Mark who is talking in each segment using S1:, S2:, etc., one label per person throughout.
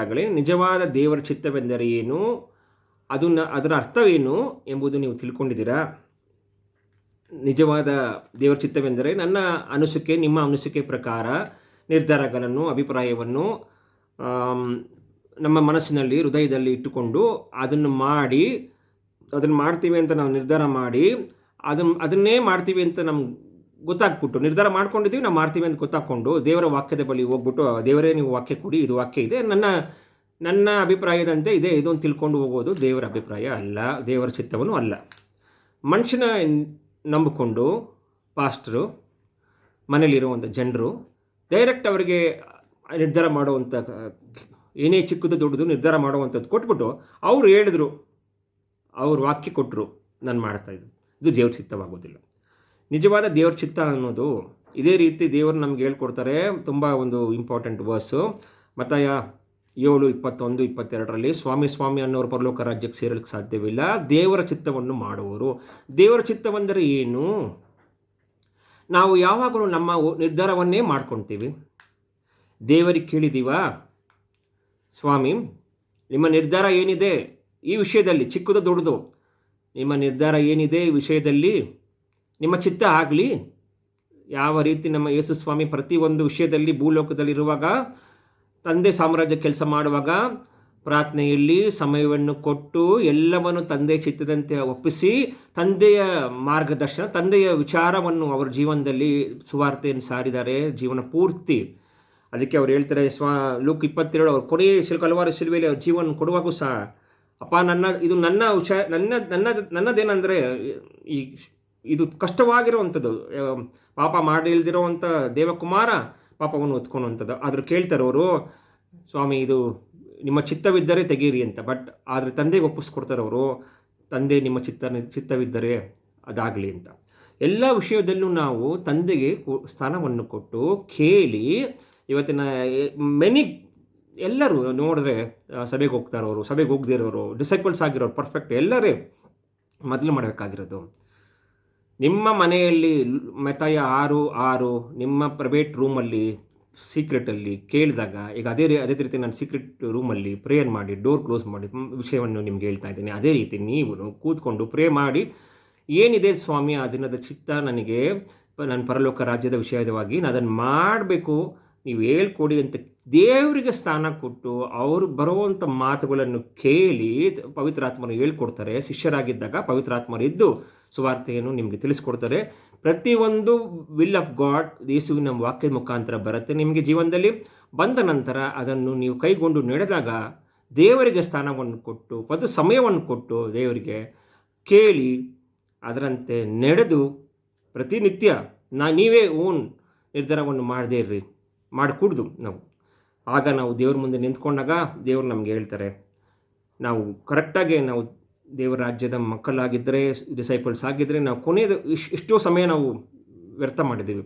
S1: ಈಗಾಗಲೇ ನಿಜವಾದ ದೇವರ ಚಿತ್ತವೆಂದರೆ ಏನು, ಅದರ ಅರ್ಥವೇನು ಎಂಬುದು ನೀವು ತಿಳ್ಕೊಂಡಿದ್ದೀರಾ. ನಿಜವಾದ ದೇವರ ಚಿತ್ತವೆಂದರೆ ನನ್ನ ಅನಿಸಿಕೆ, ನಿಮ್ಮ ಅನಿಸಿಕೆ ಪ್ರಕಾರ ನಿರ್ಧಾರಗಳನ್ನು, ಅಭಿಪ್ರಾಯವನ್ನು ನಮ್ಮ ಮನಸ್ಸಿನಲ್ಲಿ, ಹೃದಯದಲ್ಲಿ ಇಟ್ಟುಕೊಂಡು ಅದನ್ನು ಮಾಡ್ತೀವಿ ಅಂತ ನಾವು ನಿರ್ಧಾರ ಮಾಡಿ ಅದನ್ನೇ ಮಾಡ್ತೀವಿ ಅಂತ ನಮ್ಗೆ ಗೊತ್ತಾಗ್ಬಿಟ್ಟು, ನಿರ್ಧಾರ ಮಾಡ್ಕೊಂಡಿದ್ದೀವಿ ನಾವು ಮಾಡ್ತೀವಿ ಅಂತ ಗೊತ್ತಾಗ್ಕೊಂಡು ದೇವರ ವಾಕ್ಯದ ಬಳಿ ಹೋಗ್ಬಿಟ್ಟು, ದೇವರೇ ನೀವು ವಾಕ್ಯ ಕೊಡಿ, ಇದು ವಾಕ್ಯ ಇದೆ, ನನ್ನ ಅಭಿಪ್ರಾಯದಂತೆ ಇದೆ, ಇದೊಂದು ತಿಳ್ಕೊಂಡು ಹೋಗೋದು ದೇವರ ಅಭಿಪ್ರಾಯ ಅಲ್ಲ, ದೇವರ ಚಿತ್ತವನ್ನು ಅಲ್ಲ. ಮನುಷ್ಯನ ನಂಬಿಕೊಂಡು ಪಾಸ್ಟರು, ಮನೇಲಿರುವಂಥ ಜನರು ಡೈರೆಕ್ಟ್ ಅವರಿಗೆ ನಿರ್ಧಾರ ಮಾಡುವಂಥ, ಏನೇ ಚಿಕ್ಕದು ದೊಡ್ಡದು ನಿರ್ಧಾರ ಮಾಡುವಂಥದ್ದು ಕೊಟ್ಬಿಟ್ಟು ಅವ್ರು ಹೇಳಿದ್ರು, ಅವ್ರು ವಾಕ್ಯ ಕೊಟ್ಟರು, ನಾನು ಮಾಡ್ತಾಯಿದ್ದು. ಇದು ದೇವ್ರ ಚಿತ್ತವಾಗೋದಿಲ್ಲ. ನಿಜವಾದ ದೇವ್ರ ಚಿತ್ತ ಅನ್ನೋದು ಇದೇ ರೀತಿ ದೇವರು ನಮ್ಗೆ ಹೇಳ್ಕೊಡ್ತಾರೆ. ತುಂಬ ಒಂದು ಇಂಪಾರ್ಟೆಂಟ್ ವರ್ಸು, ಮತ್ತಾಯ 7:21-22 ಸ್ವಾಮಿ ಸ್ವಾಮಿ ಅನ್ನೋರು ಪರಲೋಕ ರಾಜ್ಯಕ್ಕೆ ಸೇರಲಿಕ್ಕೆ ಸಾಧ್ಯವಿಲ್ಲ, ದೇವರ ಚಿತ್ತವನ್ನು ಮಾಡುವವರು. ದೇವರ ಚಿತ್ತವೆಂದರೆ ಏನು? ನಾವು ಯಾವಾಗಲೂ ನಮ್ಮ ನಿರ್ಧಾರವನ್ನೇ ಮಾಡ್ಕೊಳ್ತೀವಿ. ದೇವರಿಗೆ ಕೇಳಿದ್ದೀವಾ, ಸ್ವಾಮಿ ನಿಮ್ಮ ನಿರ್ಧಾರ ಏನಿದೆ ಈ ವಿಷಯದಲ್ಲಿ, ಚಿಕ್ಕದು ದೊಡ್ಡದು, ನಿಮ್ಮ ನಿರ್ಧಾರ ಏನಿದೆ ಈ ವಿಷಯದಲ್ಲಿ, ನಿಮ್ಮ ಚಿತ್ತ ಆಗಲಿ. ಯಾವ ರೀತಿ ನಮ್ಮ ಯೇಸು ಸ್ವಾಮಿ ಪ್ರತಿಯೊಂದು ವಿಷಯದಲ್ಲಿ ಭೂಲೋಕದಲ್ಲಿರುವಾಗ, ತಂದೆ ಸಾಮ್ರಾಜ್ಯ ಕೆಲಸ ಮಾಡುವಾಗ ಪ್ರಾರ್ಥನೆಯಲ್ಲಿ ಸಮಯವನ್ನು ಕೊಟ್ಟು ಎಲ್ಲವನ್ನು ತಂದೆ ಚಿತ್ತದಂತೆ ಒಪ್ಪಿಸಿ, ತಂದೆಯ ಮಾರ್ಗದರ್ಶನ, ತಂದೆಯ ವಿಚಾರವನ್ನು ಅವರ ಜೀವನದಲ್ಲಿ ಸುವಾರ್ತೆಯನ್ನು ಸಾರಿದ್ದಾರೆ ಜೀವನ ಪೂರ್ತಿ. ಅದಕ್ಕೆ ಅವ್ರು ಹೇಳ್ತಾರೆ, ಲೂಕ್ 22 ಅವ್ರು ಕೊನೆಯ ಹಲವಾರು ಶಿಲುಬೆಯಲ್ಲಿ ಅವ್ರ ಜೀವನ ಕೊಡುವಾಗೂ ಸಹ, ಅಪ್ಪ ಇದು ನನ್ನ ವಿಷಯ, ನನ್ನದೇನೆಂದರೆ ಇದು ಕಷ್ಟವಾಗಿರುವಂಥದ್ದು, ಪಾಪ ಮಾಡಿಲ್ದಿರೋವಂಥ ದೇವಕುಮಾರ ಪಾಪವನ್ನು ಹೊತ್ಕೊಳ್ಳುವಂಥದ್ದು. ಆದರೂ ಕೇಳ್ತಾರೆ ಅವರು, ಸ್ವಾಮಿ ಇದು ನಿಮ್ಮ ಚಿತ್ತವಿದ್ದರೆ ತೆಗೀರಿ ಅಂತ. ಆದರೆ ತಂದೆಗೆ ಒಪ್ಪಿಸ್ಕೊಡ್ತಾರೆ ಅವರು, ತಂದೆ ನಿಮ್ಮ ಚಿತ್ತವಿದ್ದರೆ ಅದಾಗಲಿ ಅಂತ. ಎಲ್ಲ ವಿಷಯದಲ್ಲೂ ನಾವು ತಂದೆಗೆ ಸ್ಥಾನವನ್ನು ಕೊಟ್ಟು ಕೇಳಿ, ಇವತ್ತಿನ ಎಲ್ಲರೂ ನೋಡಿದ್ರೆ ಸಭೆಗೆ ಹೋಗ್ತಾರವರು, ಸಭೆಗೆ ಹೋಗದಿರೋರು, ಡಿಸೈಪಲ್ಸ್ ಆಗಿರೋರು, ಪರ್ಫೆಕ್ಟ್ ಎಲ್ಲರೇ ಮೊದಲು ಮಾಡಬೇಕಾಗಿರೋದು. ನಿಮ್ಮ ಮನೆಯಲ್ಲಿ ಮತ್ತಾಯ 6:6 ನಿಮ್ಮ ಪ್ರೈವೇಟ್ ರೂಮಲ್ಲಿ ಸೀಕ್ರೆಟಲ್ಲಿ ಕೇಳಿದಾಗ, ಈಗ ಅದೇ ರೀತಿ ನಾನು ಸೀಕ್ರೆಟ್ ರೂಮಲ್ಲಿ ಪ್ರೇಯರ್ ಮಾಡಿ ಡೋರ್ ಕ್ಲೋಸ್ ಮಾಡಿ ವಿಷಯವನ್ನು ನಿಮ್ಗೆ ಹೇಳ್ತಾ ಇದ್ದೀನಿ. ಅದೇ ರೀತಿ ನೀವು ಕೂತ್ಕೊಂಡು ಪ್ರೇ ಮಾಡಿ, ಏನಿದೆ ಸ್ವಾಮಿ ಆ ದಿನದ ಚಿತ್ತ ನನಗೆ, ನನ್ನ ಪರಲೋಕ ರಾಜ್ಯದ ವಿಷಯವಾಗಿ ನಾನು ಅದನ್ನು ಮಾಡಬೇಕು, ನೀವು ಹೇಳ್ಕೊಡಿ ಅಂತ ದೇವರಿಗೆ ಸ್ಥಾನ ಕೊಟ್ಟು ಅವರು ಬರುವಂಥ ಮಾತುಗಳನ್ನು ಕೇಳಿ ಪವಿತ್ರಾತ್ಮರು ಹೇಳ್ಕೊಡ್ತಾರೆ. ಶಿಷ್ಯರಾಗಿದ್ದಾಗ ಪವಿತ್ರಾತ್ಮರು ಇದ್ದು ಸುವಾರ್ತೆಯನ್ನು ನಿಮಗೆ ತಿಳಿಸ್ಕೊಡ್ತಾರೆ. ಪ್ರತಿಯೊಂದು ವಿಲ್ ಆಫ್ ಗಾಡ್ ಯೇಸುವಿನ ವಾಕ್ಯದ ಮುಖಾಂತರ ಬರುತ್ತೆ ನಿಮಗೆ ಜೀವನದಲ್ಲಿ. ಬಂದ ನಂತರ ಅದನ್ನು ನೀವು ಕೈಗೊಂಡು ನಡೆದಾಗ ದೇವರಿಗೆ ಸ್ಥಾನವನ್ನು ಕೊಟ್ಟು ಸಮಯವನ್ನು ಕೊಟ್ಟು ದೇವರಿಗೆ ಕೇಳಿ ಅದರಂತೆ ನಡೆದು ಪ್ರತಿನಿತ್ಯ ನೀವೇ ಓನ್ ನಿರ್ಧಾರವನ್ನು ಮಾಡದೇ ಇರ್ರಿ, ಮಾಡಿಕೊಡ್ದು ನಾವು. ಆಗ ನಾವು ದೇವ್ರ ಮುಂದೆ ನಿಂತ್ಕೊಂಡಾಗ ದೇವರು ನಮಗೆ ಹೇಳ್ತಾರೆ, ನಾವು ಕರೆಕ್ಟಾಗಿ ನಾವು ದೇವರ ರಾಜ್ಯದ ಮಕ್ಕಳಾಗಿದ್ದರೆ, ಡಿಸೈಪಲ್ಸ್ ಆಗಿದ್ದರೆ, ನಾವು ಕೊನೆಯದು ಎಷ್ಟೋ ಸಮಯ ನಾವು ವ್ಯರ್ಥ ಮಾಡಿದ್ದೀವಿ.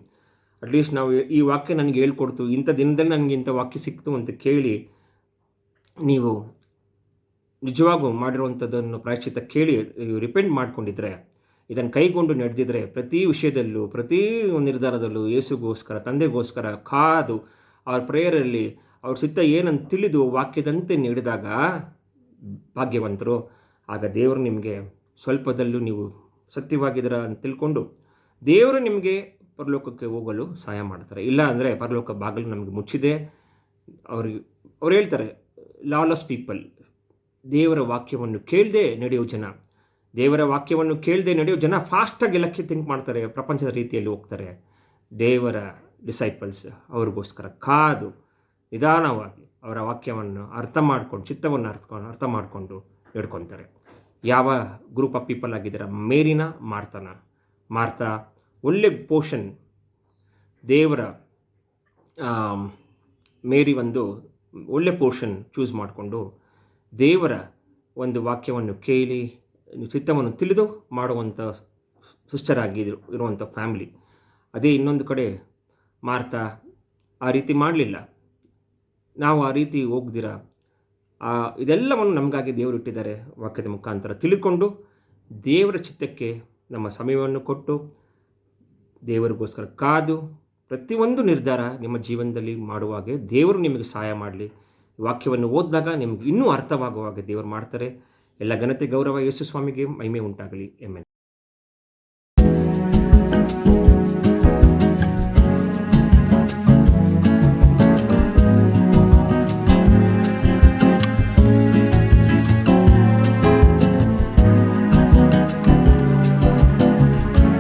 S1: ಅಟ್ಲೀಸ್ಟ್ ನಾವು ಈ ವಾಕ್ಯ ನನಗೆ ಹೇಳ್ಕೊಡ್ತು, ಇಂಥ ದಿನದಲ್ಲಿ ನನಗೆ ಇಂಥ ವಾಕ್ಯ ಸಿಕ್ತು ಅಂತ ಕೇಳಿ ನೀವು ನಿಜವಾಗೂ ಮಾಡಿರುವಂಥದ್ದನ್ನು ಪ್ರಾಯಶ್ಚಿತ್ತ ಕೇಳಿ ರಿಪೆಂಟ್ ಮಾಡ್ಕೊಂಡಿದ್ರೆ, ಇದನ್ನು ಕೈಗೊಂಡು ನಡೆದಿದ್ರೆ, ಪ್ರತಿ ವಿಷಯದಲ್ಲೂ ಪ್ರತಿ ನಿರ್ಧಾರದಲ್ಲೂ ಯೇಸುಗೋಸ್ಕರ, ತಂದೆಗೋಸ್ಕರ ಕಾದು ಅವ್ರ ಪ್ರೇಯರಲ್ಲಿ ಅವ್ರ ಚಿತ್ತ ಏನಂತ ತಿಳಿದು ವಾಕ್ಯದಂತೆ ನಡೆದಾಗ ಭಾಗ್ಯವಂತರು. ಆಗ ದೇವರು ನಿಮಗೆ ಸ್ವಲ್ಪದಲ್ಲೂ ನೀವು ಸತ್ಯವಾಗಿದ್ದೀರ ಅಂತ ತಿಳ್ಕೊಂಡು ದೇವರು ನಿಮಗೆ ಪರಲೋಕಕ್ಕೆ ಹೋಗಲು ಸಹಾಯ ಮಾಡ್ತಾರೆ. ಇಲ್ಲ ಅಂದರೆ ಪರಲೋಕ ಬಾಗಿಲು ನಮಗೆ ಮುಚ್ಚಿದೆ. ಅವ್ರು ಹೇಳ್ತಾರೆ, ಲಾಲೆಸ್ ಪೀಪಲ್, ದೇವರ ವಾಕ್ಯವನ್ನು ಕೇಳದೆ ನಡೆಯೋ ಜನ, ದೇವರ ವಾಕ್ಯವನ್ನು ಕೇಳದೆ ನಡೆಯೋ ಜನ ಫಾಸ್ಟಾಗಿ ಎಲ್ಲಕ್ಕೆ ಥಿಂಕ್ ಮಾಡ್ತಾರೆ, ಪ್ರಪಂಚದ ರೀತಿಯಲ್ಲಿ ಹೋಗ್ತಾರೆ. ದೇವರ ಡಿಸೈಪಲ್ಸ್ ಅವ್ರಿಗೋಸ್ಕರ ಕಾದು ನಿಧಾನವಾಗಿ ಅವರ ವಾಕ್ಯವನ್ನು ಅರ್ಥ ಮಾಡ್ಕೊಂಡು, ಚಿತ್ತವನ್ನು ಅರ್ಥ ಮಾಡಿಕೊಂಡು ನಡ್ಕೊತಾರೆ. ಯಾವ ಗ್ರೂಪ್ ಆಫ್ ಪೀಪಲ್ ಆಗಿದ್ದಾರೆ? ಮೇರಿನ, ಮಾರ್ತಾ ಒಳ್ಳೆ ಪೋರ್ಷನ್, ದೇವರ ಮೇರಿ ಒಂದು ಒಳ್ಳೆ ಪೋರ್ಷನ್ ಚೂಸ್ ಮಾಡಿಕೊಂಡು ದೇವರ ಒಂದು ವಾಕ್ಯವನ್ನು ಕೇಳಿ ಚಿತ್ತವನ್ನು ತಿಳಿದು ಮಾಡುವಂಥ ಸಿಸ್ಟರಾಗಿ ಇರುವಂಥ ಫ್ಯಾಮಿಲಿ. ಅದೇ ಇನ್ನೊಂದು ಕಡೆ ಮಾರ್ತಾ ಆ ರೀತಿ ಮಾಡಲಿಲ್ಲ. ನಾವು ಆ ರೀತಿ ಹೋಗ್ದಿರ ಇದೆಲ್ಲವನ್ನು ನಮಗಾಗಿ ದೇವರು ಇಟ್ಟಿದ್ದಾರೆ. ವಾಕ್ಯದ ಮುಖಾಂತರ ತಿಳಿದುಕೊಂಡು ದೇವರ ಚಿತ್ತಕ್ಕೆ ನಮ್ಮ ಸಮಯವನ್ನು ಕೊಟ್ಟು ದೇವರಿಗೋಸ್ಕರ ಕಾದು ಪ್ರತಿಯೊಂದು ನಿರ್ಧಾರ ನಿಮ್ಮ ಜೀವನದಲ್ಲಿ ಮಾಡುವಾಗೆ ದೇವರು ನಿಮಗೆ ಸಹಾಯ ಮಾಡಲಿ. ವಾಕ್ಯವನ್ನು ಓದಿದಾಗ ನಿಮ್ಗೆ ಇನ್ನೂ ಅರ್ಥವಾಗುವಾಗ ದೇವರು ಮಾಡ್ತಾರೆ. ಎಲ್ಲ ಘನತೆ ಗೌರವ ಯೇಸು ಸ್ವಾಮಿಗೆ ಮಹಿಮೆ ಉಂಟಾಗಲಿ. ಆಮೆನ್.